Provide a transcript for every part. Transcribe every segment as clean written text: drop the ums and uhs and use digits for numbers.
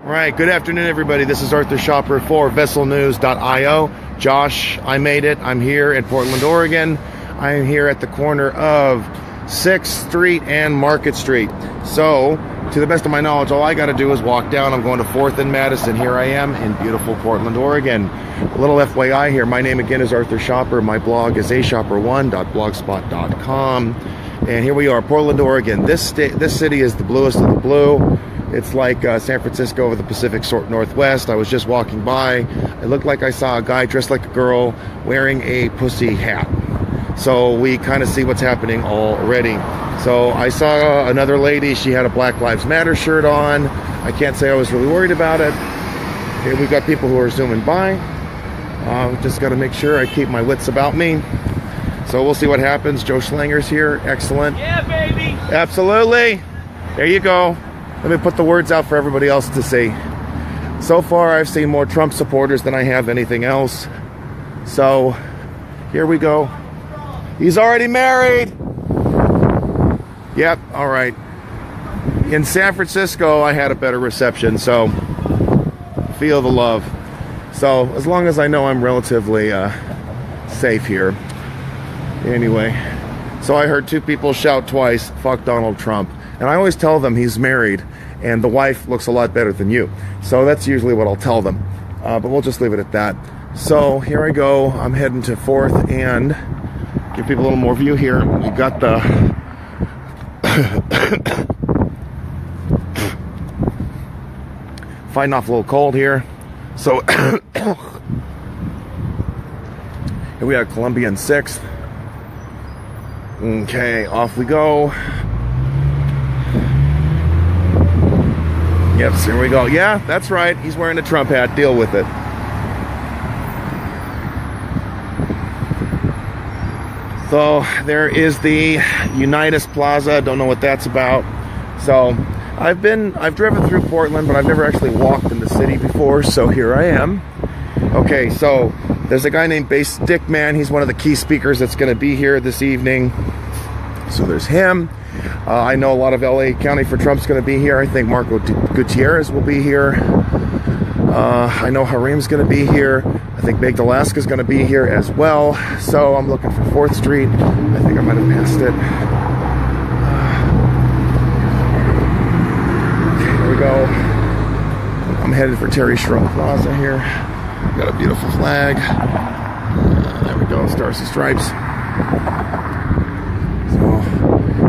All right, good afternoon, everybody. This is Arthur Shopper for VesselNews.io. Josh, I made it. I'm here in Portland, Oregon. I am here at the corner of 6th Street and Market Street. So, to the best of my knowledge, all I got to do is walk down. I'm going to 4th and Madison. Here I am in beautiful Portland, Oregon. A little FYI here. My name again is Arthur Shopper. My blog is ashopper1.blogspot.com. And here we are, Portland, Oregon. This city is the bluest of the blue. It's like San Francisco over the Pacific Northwest. I was just walking by. It looked like I saw a guy dressed like a girl wearing a pussy hat. So we kind of see what's happening already. So I saw another lady. She had a Black Lives Matter shirt on. I can't say I was really worried about it. Here we've got people who are zooming by. Just got to make sure I keep my wits about me. So we'll see what happens. Joe Schlanger's here. Excellent. Yeah, baby. Absolutely. There you go. Let me put the words out for everybody else to see. So far, I've seen more Trump supporters than I have anything else. So, here we go. He's already married. Yep, all right. In San Francisco, I had a better reception, so feel the love. So, as long as I know I'm relatively safe here. Anyway, so I heard two people shout twice, "Fuck Donald Trump." And I always tell them he's married and the wife looks a lot better than you. So that's usually what I'll tell them. But we'll just leave it at that. So here I go. I'm heading to 4th and give people a little more view here. We got the fighting off a little cold here. So here we have Columbia and 6th. Okay, off we go. Yep, so here we go. Yeah, that's right. He's wearing a Trump hat. Deal with it. So there is the Unitas Plaza. Don't know what that's about. So I've driven through Portland, but I've never actually walked in the city before. So here I am. Okay, so there's a guy named Bass Stickman. He's one of the key speakers that's going to be here this evening. So there's him. I know a lot of LA County for Trump's going to be here. I think Marco Gutierrez will be here. I know Harim's going to be here. I think Baked Alaska's going to be here as well. So I'm looking for 4th Street. I think I might have passed it. Okay, here we go. I'm headed for Terry Shrunk Plaza here. Got a beautiful flag. There we go, Stars and Stripes.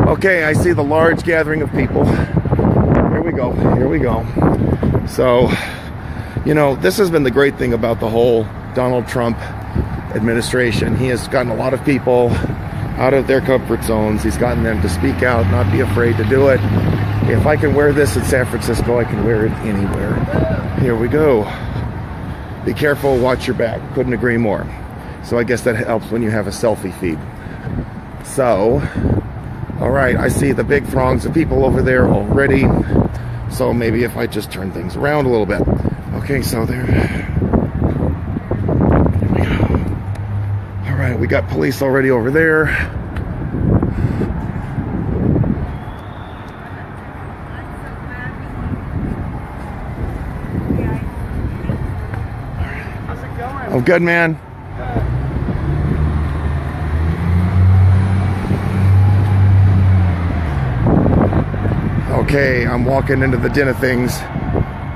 Okay, I see the large gathering of people. Here we go, here we go. So, you know, this has been the great thing about the whole Donald Trump administration. He has gotten a lot of people out of their comfort zones. He's gotten them to speak out, not be afraid to do it. If I can wear this in San Francisco, I can wear it anywhere. Here we go. Be careful, watch your back. Couldn't agree more. So I guess that helps when you have a selfie feed. So, all right, I see the big throngs of people over there already. So maybe if I just turn things around a little bit. Okay, so there we go. All right, we got police already over there. How's it going? Oh, good, man. Okay, I'm walking into the den of things.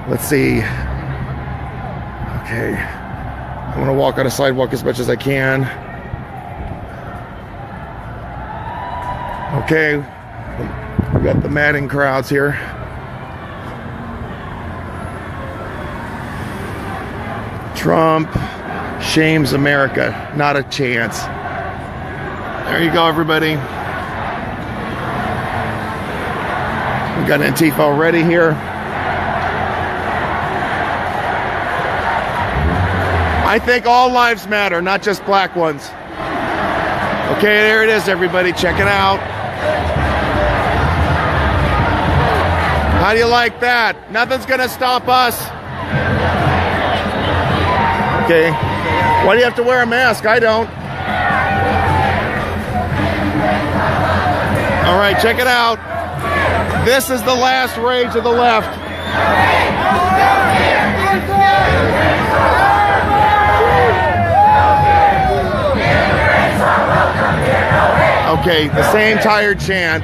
Let's see. Okay. I'm going to walk on a sidewalk as much as I can. Okay. We got the madding crowds here. Trump shames America. Not a chance. There you go, everybody. We got Antifa already here. I think all lives matter, not just black ones. Okay, there it is, everybody. Check it out. How do you like that? Nothing's gonna stop us. Okay. Why do you have to wear a mask? I don't. All right, check it out. This is the last rage of the left. Okay, the same tired chant.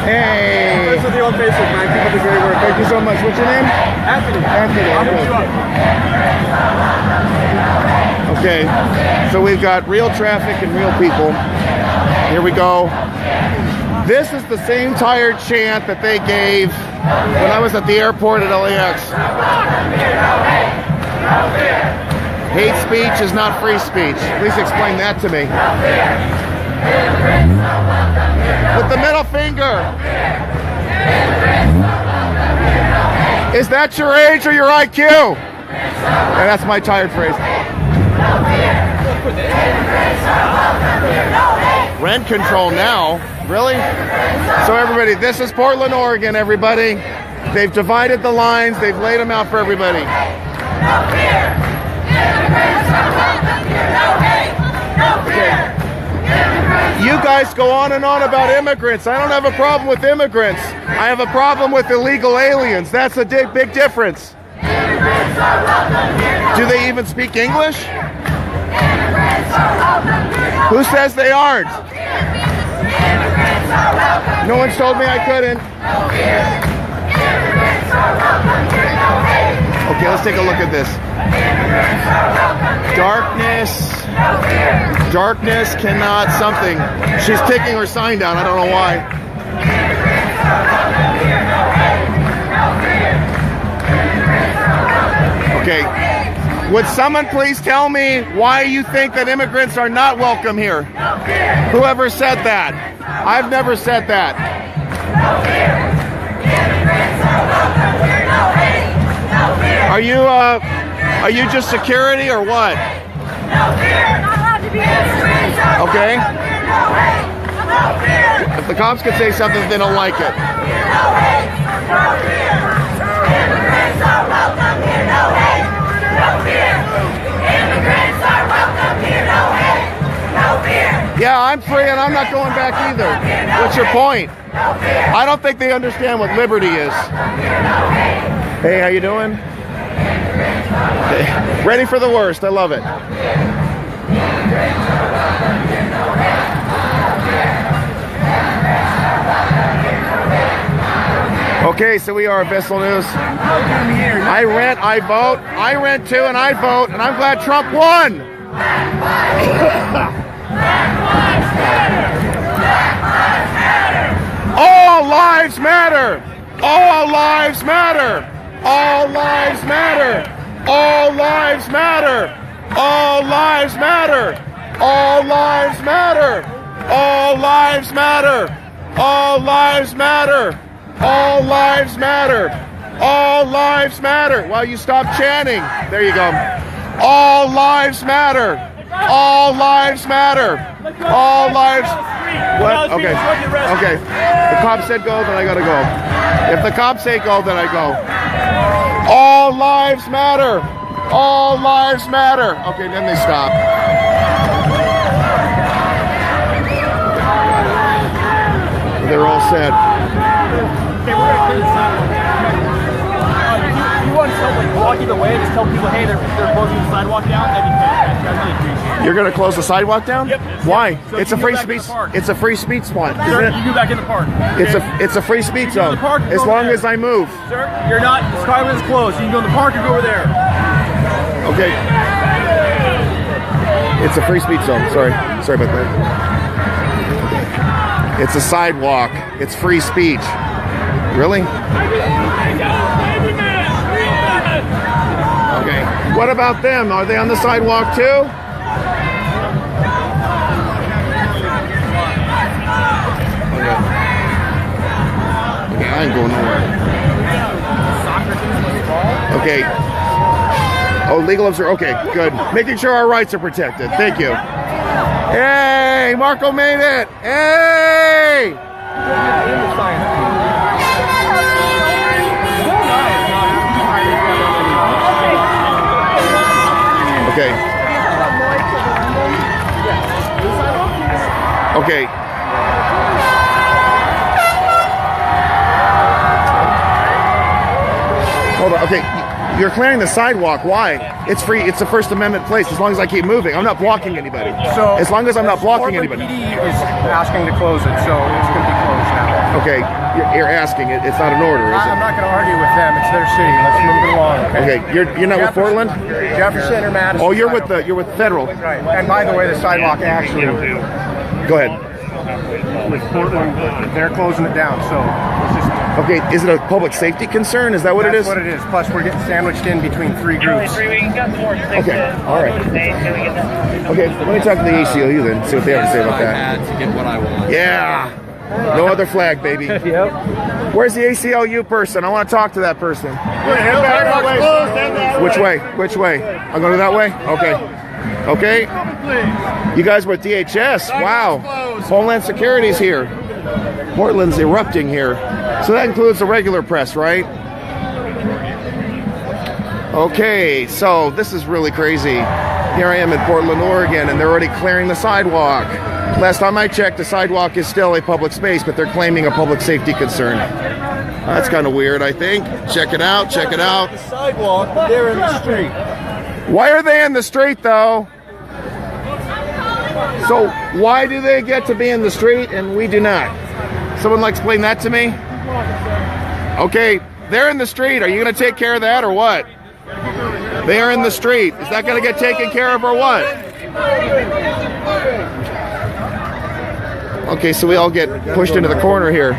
Hey. This is the old Facebook, man. Keep up the great work. Thank you so much. What's your name? Anthony. Okay, so we've got real traffic and real people. Here we go. This is the same tired chant that they gave when I was at the airport at LAX. Hate speech is not free speech. Please explain that to me. With the middle finger. Is that your age or your IQ? And that's my tired phrase. Rent control now? Really? So everybody, this is Portland, Oregon, everybody. They've divided the lines. They've laid them out for everybody. Okay. You guys go on and on about immigrants. I don't have a problem with immigrants. I have a problem with illegal aliens. That's a big difference. Do they even speak English? Who says they aren't? No one's told me I couldn't. Okay, let's take a look at this. Darkness cannot something. She's taking her sign down. I don't know why. Okay. Would someone please tell me why you think that immigrants are not welcome here? Whoever said that? I've never said that. Are you just security or what? Okay. If the cops could say something, they don't like it. Yeah, I'm free and I'm not going back either. What's your point? I don't think they understand what liberty is. Hey, how you doing? Okay. Ready for the worst. I love it. Okay, so we are Vessel News. I rent, I vote. I rent too, and I vote, and I'm glad Trump won. All lives matter. All lives matter. All lives matter. All lives matter. All lives matter. All lives matter. All lives matter. All lives matter. All lives matter. All lives matter. Well, you stop chanting. There you go. All lives matter. All lives matter. All lives. What? Okay. Okay. The cop said go, then I gotta go. If the cops say go, then I go. All lives matter. All lives matter. Okay, then they stop. They're all set. Okay, we're gonna clear the sidewalk. You want to tell, like, walk either way, just tell people, hey, they're closing the sidewalk down, that'd be fantastic. I really appreciate it. You're gonna close the sidewalk down? Yep. Why? So it's a free speech. It's a free speech spot. Sir, you go back in the park. Okay? It's a free speech zone. Park, as long as I move. Sir, you're not. The skyway is closed. You can go in the park or go over there. Okay. It's a free speech zone. Sorry about that. It's a sidewalk. It's free speech. Really? Okay. What about them? Are they on the sidewalk too? Okay, I ain't going nowhere. Okay. Oh, legal observer. Okay, good. Making sure our rights are protected. Thank you. Hey, Marco made it. Hey! Okay. Okay. Hold on. Okay. You're clearing the sidewalk. Why? It's free. It's a First Amendment place. As long as I keep moving, I'm not blocking anybody. So as long as I'm not blocking Portland anybody. PD is asking to close it, so it's going to be closed now. Okay, you're asking it. It's not an order, is I'm it? not going to argue with them. It's their city. Let's move it along. Okay, you're not with Portland? Jefferson or Madison? Oh, you're with federal. Right. And by the way, the sidewalk actually. Go ahead. With Portland, they're closing it down. So it's just. Okay, is it a public safety concern? Is that what it is? That's what it is. Plus, we're getting sandwiched in between 3 groups. Okay, all right. Okay, let me talk to the ACLU then, see what they have to say about that. To get what I want. Yeah, no other flag, baby. Yep. Where's the ACLU person? I want to talk to that person. Which way? Which way? I'm going to go that way? Okay. Okay. You guys were at DHS. Wow. Homeland Security's here. Portland's erupting here. So that includes the regular press, right? Okay, so this is really crazy. Here I am in Portland, Oregon, and they're already clearing the sidewalk. Last time I checked, the sidewalk is still a public space, but they're claiming a public safety concern. That's kind of weird, I think. Check it out, check it out. The sidewalk, they're in the street. Why are they in the street, though? So why do they get to be in the street and we do not? Someone like explain that to me? Okay, they're in the street. Are you going to take care of that or what? They are in the street. Is that going to get taken care of or what? Okay, so we all get pushed into the corner here.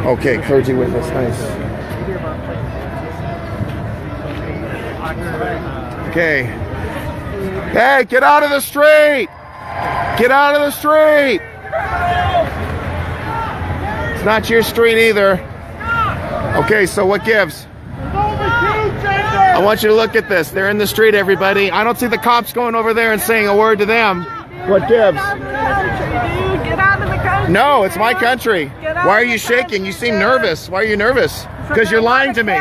Okay, clergy witness, nice. Okay. Hey, get out of the street! Get out of the street! It's not your street either. Okay, so what gives? I want you to look at this. They're in the street, everybody. I don't see the cops going over there and saying a word to them. What gives? Get out of the country. No, it's my country. Why are you shaking? You seem nervous. Why are you nervous? Because you're lying to me.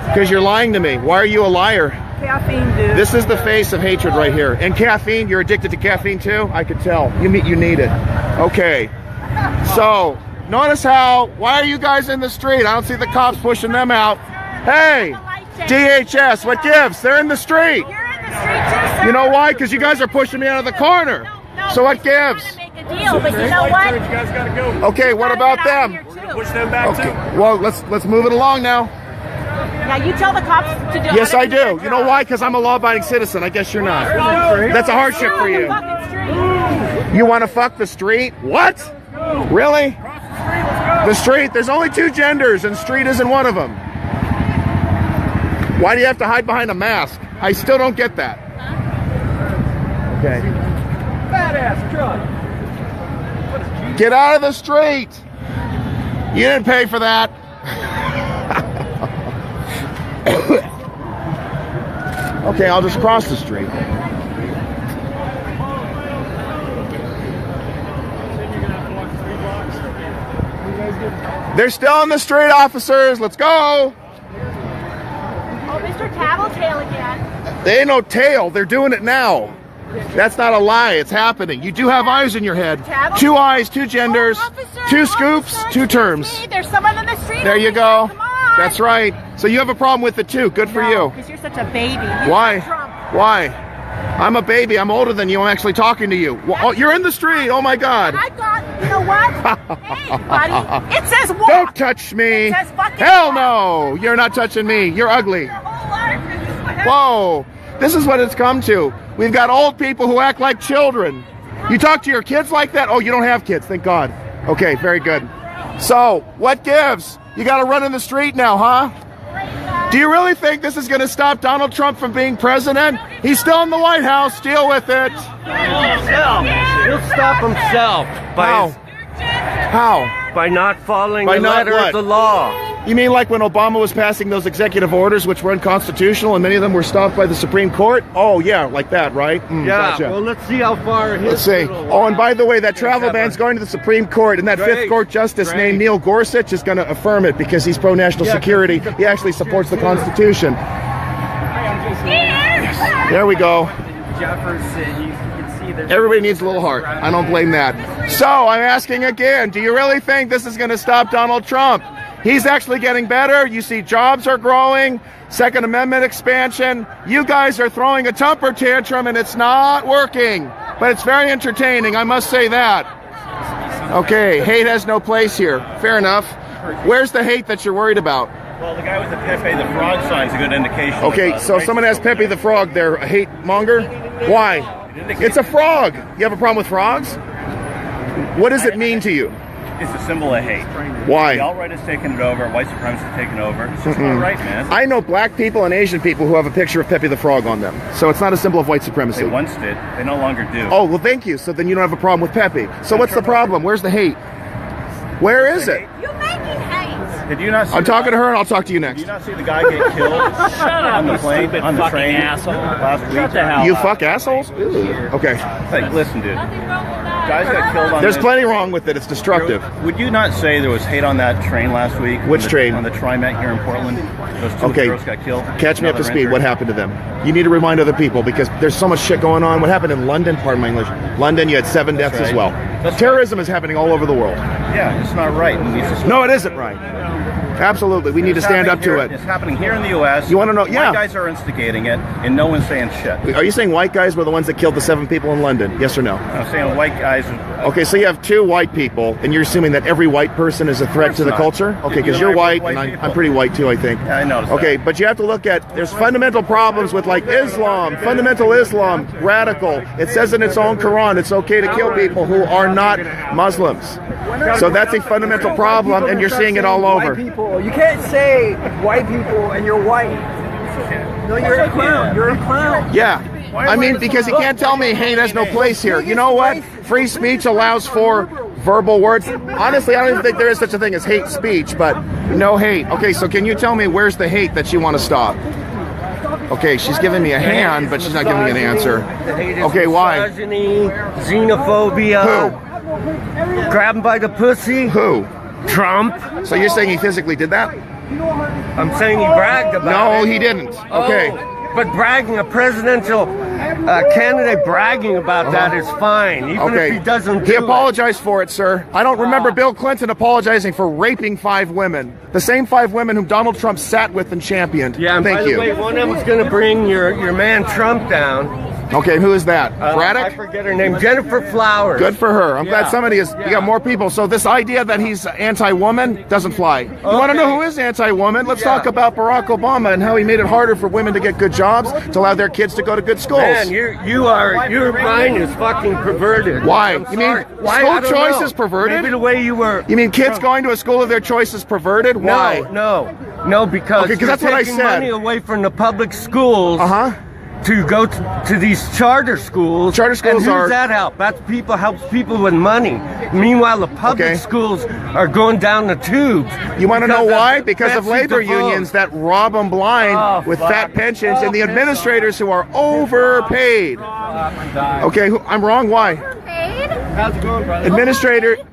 Because you're lying to me. Why are you a liar? Caffeine, dude. This is the face of hatred right here. And caffeine, you're addicted to caffeine too? I could tell. You need it. Okay. So, notice how, why are you guys in the street? I don't see the cops pushing them out. Hey, DHS, what gives? They're in the street. You're in the street too, sir. You know why? Because you guys are pushing me out of the corner. So what gives? Make a deal, but you know what? Okay, what about them? Push them back Okay, well, let's move it along now. Now you tell the cops to do. Yes, I do. You know why? Because I'm a law-abiding citizen. I guess you're not. That's a hardship for you. You want to fuck the street? What? Really? The street? There's only 2 genders, and street isn't one of them. Why do you have to hide behind a mask? I still don't get that. Okay. Badass truck. Get out of the street. You didn't pay for that. Okay, I'll just cross the street. They're still on the street, officers. Let's go. Oh, Mr. Tattletale again. They ain't no tail. They're doing it now. That's not a lie. It's happening. You do have eyes in your head. 2 eyes, 2 genders, Oh, officer, 2 scoops, officer, 2 excuse terms. me, there's someone on the street. There you over go. here. Come on. That's right. So you have a problem with it too. Good for you. Because you're such a baby. You're Why? like Trump. Why? I'm a baby. I'm older than you. I'm actually talking to you. Oh, you're in the street. Oh my God. I got, you know what? Hey, buddy. It says walk. Don't touch me. It says fucking Hell walk. no. You're not touching me. You're ugly. Your whole life is just what Whoa. This is what it's come to. We've got old people who act like children. You talk to your kids like that? Oh, you don't have kids. Thank God. Okay, very good. So, what gives? You got to run in the street now, huh? Do you really think this is going to stop Donald Trump from being president? He's still in the White House. Deal with it. He'll stop himself How? How? by not following By the not letter what? of the law. You mean like when Obama was passing those executive orders, which were unconstitutional, and many of them were stopped by the Supreme Court? Oh, yeah, like that, right? Yeah, Gotcha. well, let's see how far his Let's see. little- Oh, and by the way, that travel ban's going to the Supreme Court, and that Great. 5th Court Justice Great. named Neil Gorsuch is going to affirm it because he's pro-national Yeah, security. because he's a He actually supports the Constitution. There we go. Jefferson, you can see there's Everybody needs a little heart. I don't blame that. So, I'm asking again, do you really think this is going to stop Donald Trump? He's actually getting better. You see jobs are growing, Second Amendment expansion. You guys are throwing a temper tantrum and it's not working. But it's very entertaining, I must say that. Okay, hate has no place here. Fair enough. Where's the hate that you're worried about? Well, the guy with the Pepe the Frog sign's a good indication. Okay, so if someone has Pepe the Frog, they're a hate monger? Why? It's a frog. You have a problem with frogs? What does it mean to you? It's a symbol of hate. Why? The alt-right has taken it over. White supremacists have taken over. It's just not right, man. I know black people and Asian people who have a picture of Pepe the Frog on them. So it's not a symbol of white supremacy. They once did. They no longer do. Oh, well, thank you. So then you don't have a problem with Pepe. So what's the problem? Where's the hate? Where is it? You're making hate. Did you not see I'm talking to her and I'll talk to you Did next. you not see the guy get killed on the plane, on the train last week? Shut the hell You up. fuck assholes? Ooh. Okay. Hey, listen, dude. Guys got killed on There's this. plenty wrong with it. It's destructive. Would you not say there was hate on that train last week? Which train? On the TriMet here in Portland. Those two Okay. girls got killed. Catch me up to Another speed. renter. What happened to them? You need to remind other people because there's so much shit going on. What happened in London? Pardon my English. London, you had 7 deaths as right. well. That's Terrorism is happening all over the world. Yeah, it's not right. It needs to stop. No, it isn't right. Absolutely. We need to It's stand up happening to here- it. It's happening here in the U.S. You wanna know- yeah. White guys are instigating it, and no one's saying shit. Are you saying white guys were the ones that killed the 7 people in London? Yes or no? I'm saying white guys. Okay, so you have 2 white people, and you're assuming that every white person is a threat to the not. culture? Okay, You because and you're I are white, both and white I'm people. pretty white too, I think. Yeah, I noticed Okay, that. but you have to look at, there's fundamental problems with like Islam, fundamental Islam, radical. It says in its own Quran, it's okay to kill people who are not Muslims. So that's a fundamental problem, and you're seeing it all over. White people. You can't say white people and you're white. No, you're a clown. You're a clown. Yeah. I mean, because you can't tell me hate has no place here. You know what? Free speech allows for verbal words. Honestly, I don't even think there is such a thing as hate speech, but no hate. Okay, so can you tell me where's the hate that you want to stop? Okay, she's giving me a hand, but she's not giving me an answer. The hate is Okay, why? misogyny, xenophobia. Who? Grab him by the pussy. Who? Trump. So you're saying he physically did that? I'm saying he bragged about it. No, he didn't. Okay. Oh, but bragging, a presidential candidate bragging about that is fine, even Okay. if he doesn't He do apologized for it, sir. I don't remember Bill Clinton apologizing for raping 5 women. The same 5 women whom Donald Trump sat with and championed. it. Yeah, and Thank by you. the way, one of them's going to bring your man Trump down. Okay, who is that? I Braddock? forget her name. Jennifer Flowers. Good for her. I'm glad Yeah. somebody is. You got more people. So this idea that he's anti-woman doesn't fly. You want to know who is anti-woman? Let's talk about Barack Obama and how he made it harder for women to get good jobs, to allow their kids to go to good schools. Man, your mind is fucking perverted. Why? I'm You mean sorry. Why? school I don't choice know. is perverted? Maybe the way you were. You mean kids going to a school of their choice is perverted? Why? No, because Okay, 'cause you're that's what I taking said. money away from the public schools. Uh-huh. To go to these charter schools. Charter schools and who are- does that help? Helps people with money. Meanwhile, the public Okay. schools are going down the tubes. You want to know Because why? of Because of Betsy labor DeVos. unions that rob them blind Oh, with fuck. fat pensions and the administrators who are overpaid. Okay, I'm wrong. Why? Paid? How's it going, brother?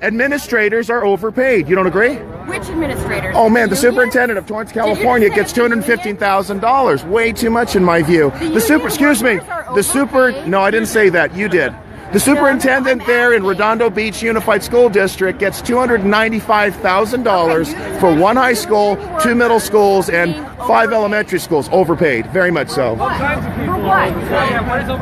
Administrators are overpaid. You don't agree? Which administrators? Oh man, the Union? superintendent of Torrance, California gets $215,000. Way too much in my view. No, I didn't say that. You did. The superintendent there in Redondo Beach Unified School District gets $295,000 for 1 high school, 2 middle schools, and 5 elementary schools. Overpaid, very much so. For what?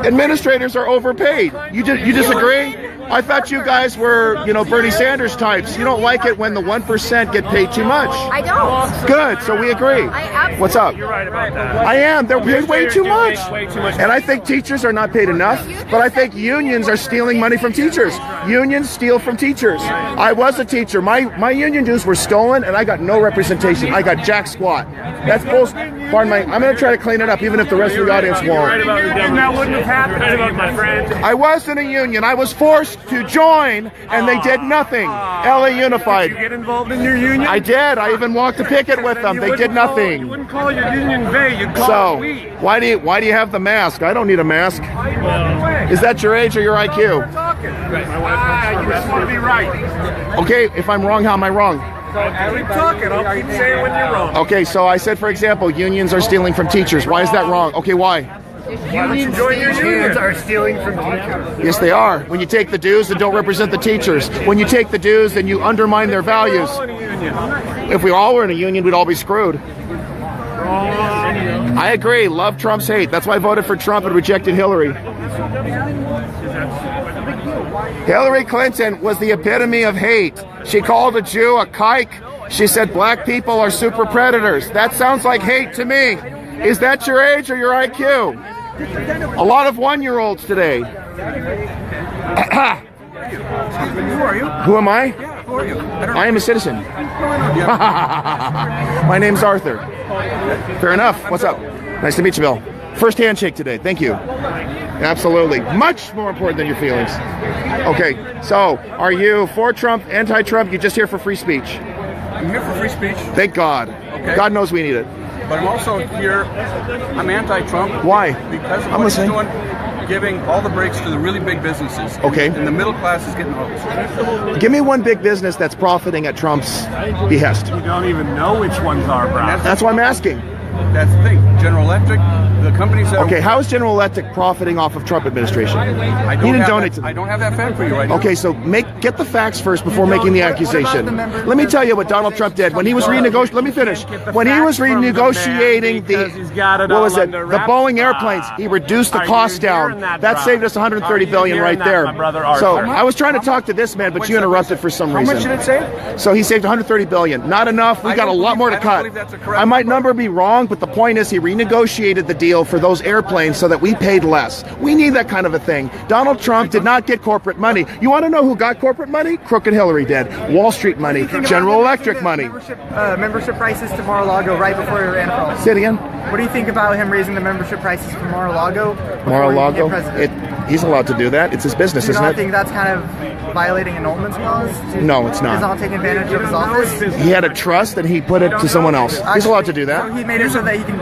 Administrators are overpaid. You disagree? I thought you guys were, Bernie Sanders types. You don't like it when the 1% get paid too much. I don't. Good, so we agree. I absolutely. What's up? You're right about that. I am. They're paid way too much. Way too much. And I think teachers are not paid enough, but I think unions are stealing money from teachers. Unions steal from teachers. I was a teacher. My union dues were stolen, and I got no representation. I got jack squat. That's bullshit. Pardon me. I'm going to try to clean it up, even if the rest of the audience You're right won't. about the Democrats. That wouldn't have happened to you, my friend. I was in a union. I was forced to join, and they did nothing. LA Unified. Did you get involved in your union? I did. I even walked a picket with them. They did You nothing. wouldn't call your union they, you'd call So, it we. why do you have the mask? I don't need a mask. Is that your age or your IQ? You just want to be right. Okay, if I'm wrong, how am I wrong? Keep talking, I'll keep saying when you're wrong. Okay, so I said, for example, unions are stealing from teachers. Why is that wrong? Okay, why? Unions are stealing from teachers. Yes, they are. When you take the dues, then don't represent the teachers. When you take the dues, then you undermine their values. If we all were in a union, we'd all be screwed. I agree. Love Trump's hate. That's why I voted for Trump and rejected Hillary. Hillary Clinton was the epitome of hate. She called a Jew a kike. She said black people are super predators. That sounds like hate to me. Is that your age or your IQ? A lot of one-year-olds today. Who are you? Who am I? Yeah, who are you? I am a citizen. My name's Arthur. Fair enough. What's up? Nice to meet you, Bill. First handshake today. Thank you. Absolutely. Much more important than your feelings. Okay, so are you for Trump, anti-Trump? You're just here for free speech? I'm here for free speech. Thank God. Okay. God knows we need it. But I'm also here, I'm anti-Trump. Why? Because of I'm what he's listening. doing, giving all the breaks to the really big businesses. Okay. And the middle class is getting hosed. Give me one big business that's profiting at Trump's behest. You don't even know which ones are, bro. That's why I'm asking. That's the thing. General Electric, the companies that Okay, how is General Electric profiting off of Trump administration? I He don't didn't have donate that, to them. I don't have that fact for you right now. Okay, so get the facts first before making the accusation. Let me tell you what Donald Trump did when he was renegotiating. Let me finish. When he was renegotiating the the Boeing airplanes, he reduced the cost down. That saved us 130 billion right there. So I was trying to talk to this man, but you interrupted for some reason. How much did it say? So he saved 130 billion. Not enough. We got a lot more to cut. I might number be wrong, but the point is he renegotiated the deal for those airplanes so that we paid less. We need that kind of a thing. Donald Trump did not get corporate money. You want to know who got corporate money? Crooked Hillary did. Wall Street money. General Electric money. Membership prices to Mar-a-Lago right before he ran for office. Say it again. What do you think about him raising the membership prices for Mar-a-Lago? Mar-a-Lago? He's allowed to do that. It's his business, Do you isn't not it? think that's kind of violating annulment clause? No, it's not. He's not taking advantage of his office? He had a trust and he put it to someone else. He's allowed to do So that. he made it so that he can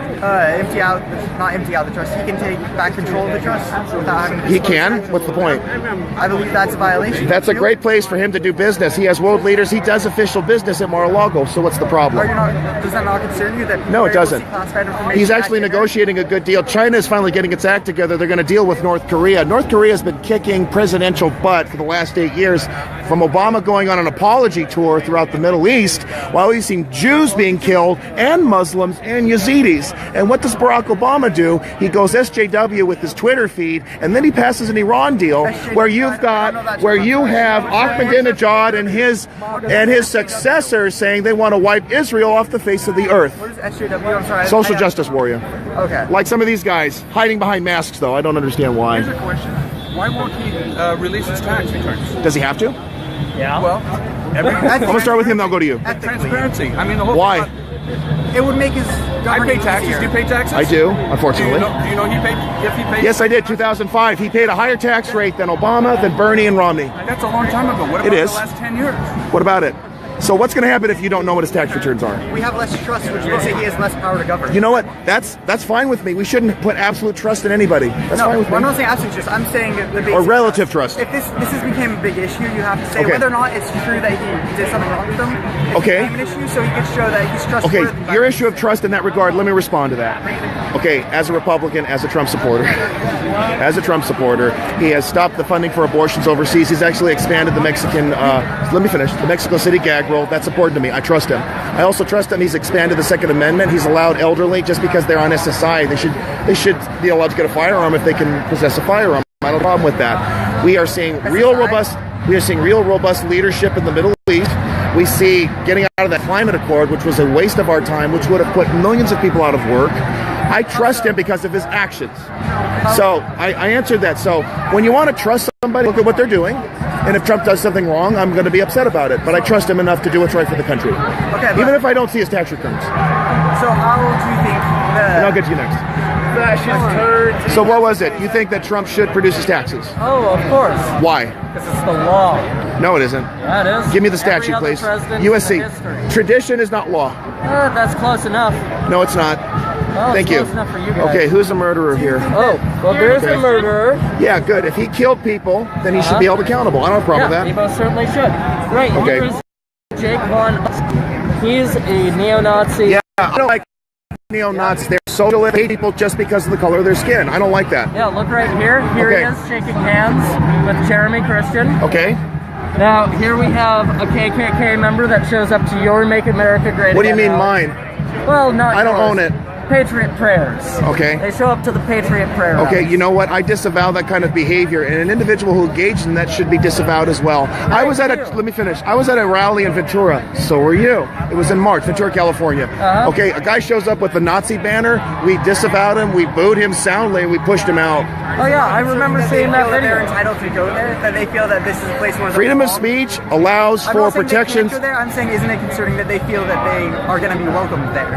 not empty out the trust. He can take back control of the trust without having to He disclose can? it. What's the point? I believe that's a violation. That's a great place for him to do business. He has world leaders. He does official business at Mar-a-Lago. So what's the problem? Does that not concern you? That No, it people are able to doesn't. see classified information He's back actually there? negotiating a good deal. China is finally getting its act together. They're going to deal with North Korea. North Korea has been kicking presidential butt for the last 8 years, from Obama going on an apology tour throughout the Middle East, while he's seen Jews being killed, and Muslims, and Yazidis. And what does Barack Obama do? He goes SJW with his Twitter feed, and then he passes an Iran deal where you have Ahmadinejad and his successors saying they want to wipe Israel off the face of the earth. What is SJW? I'm sorry. Social justice warrior. Okay. Like some of these guys hiding behind masks, though. I don't understand why. Here's a question. Why won't he release his tax returns? Does he have to? Well, I'm gonna start with him. Then I'll go to you. transparency. I mean, the whole Why? It would make his I government pay taxes. easier. Do you pay taxes? I do, Do you unfortunately. know he paid? If he paid? Yes, I did. 2005. He paid a higher tax rate than Obama, than Bernie, and Romney. That's a long time ago. What about It is. the last 10 years? What about it? So what's going to happen if you don't know what his tax returns are? We have less trust, which means that he has less power to govern. You know what? That's fine with me. We shouldn't put absolute trust in anybody. That's fine with me. I'm not saying absolute trust. I'm saying the basic Or relative trust. If this has become a big issue, you have to say Okay. whether or not it's true that he did something wrong with them. It's Okay. an issue, so he could show that he's trustworthy. Okay, your issue of trust in that regard, let me respond to that. Okay, as a Republican, as a Trump supporter, he has stopped the funding for abortions overseas. He's actually expanded the Mexican, the Mexico City gag rule. That's important to me. I trust him. I also trust him. He's expanded the Second Amendment. He's allowed elderly, just because they're on SSI, they should be allowed to get a firearm if they can possess a firearm. I don't have a problem with that. We are seeing real robust leadership in the Middle East. We see getting out of that climate accord, which was a waste of our time, which would have put millions of people out of work. I trust him because of his actions. So I answered that. So when you want to trust somebody, look at what they're doing. And if Trump does something wrong, I'm going to be upset about it. But I trust him enough to do what's right for the country. Okay, Even if I don't see his tax returns. So how do you think And I'll the get to you next. fascist turds? So what was it? You think that Trump should produce his taxes? Oh, of course, Why? because it's the law. No, it isn't. Yeah, it is. Give me the Every statute, other please. president USC. in history. Tradition is not law. That's close enough. No, it's not. Well, Thank it's you. close enough for you guys. Okay, who's the murderer here? Oh, well, there's Okay. the murderer. Yeah, good. If he killed people, then he should be held accountable. I don't have a problem Yeah, he with that. most certainly should. Right, Okay. here's Jake Von. He's a neo-Nazi. Yeah, I don't like neo-Nazis. They're so hate people just because of the color of their skin. I don't like that. Yeah, look right here. Here Okay. he is shaking hands with Jeremy Christian. Okay. Now, here we have a KKK member that shows up to your Make America Great What do you Again mean rally. mine? Well, not I don't yours. own it. Patriot Prayers. Okay. They show up to the Patriot Prayer Okay, rallies. you know what? I disavow that kind of behavior, and an individual who engaged in that should be disavowed as well. I was at a, let me finish. I was at a rally in Ventura. So were you. It was in March, Ventura, California. Okay, a guy shows up with a Nazi banner. We disavowed him. We booed him soundly, and we pushed him out. Oh yeah, I remember seeing that They're video. entitled to go there. That they feel that this is a place where Freedom of speech allows I'm for not saying they protections. can't go there. I'm saying, isn't it concerning that they feel that they are going to be welcomed there?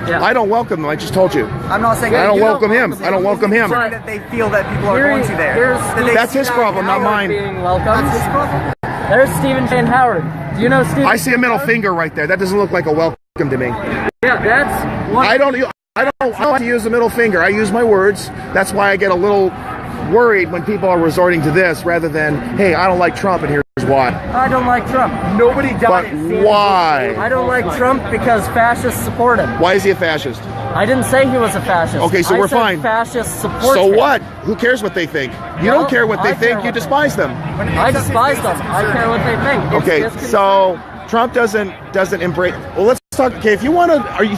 Yeah. I don't welcome them. I just told you. I'm not saying I don't you welcome him. I don't welcome him. concerning that they feel that people are Here- going to there. here's That they That's see his that problem, not power mine. Being welcomed. That's his problem. There's Stephen Shane Howard. Do you know Stephen? I see a middle finger right there. That doesn't look like a welcome to me. Yeah, that's one. I don't like to use the middle finger. I use my words. That's why I get a little worried when people are resorting to this rather than, hey, I don't like Trump and here's why. I don't like Trump. Nobody But died. at Sandy why? I don't like Trump because fascists support him. Why is he a fascist? I didn't say he was a fascist. Okay, so I we're said fine. Fascists support So him. what? Who cares what they think? You Well, don't care what they I care think. You what they despise them. I despise them. I care what they think. It's Okay, disconcerting. so Trump doesn't embrace. Well, let's talk. Okay, if you want to, are you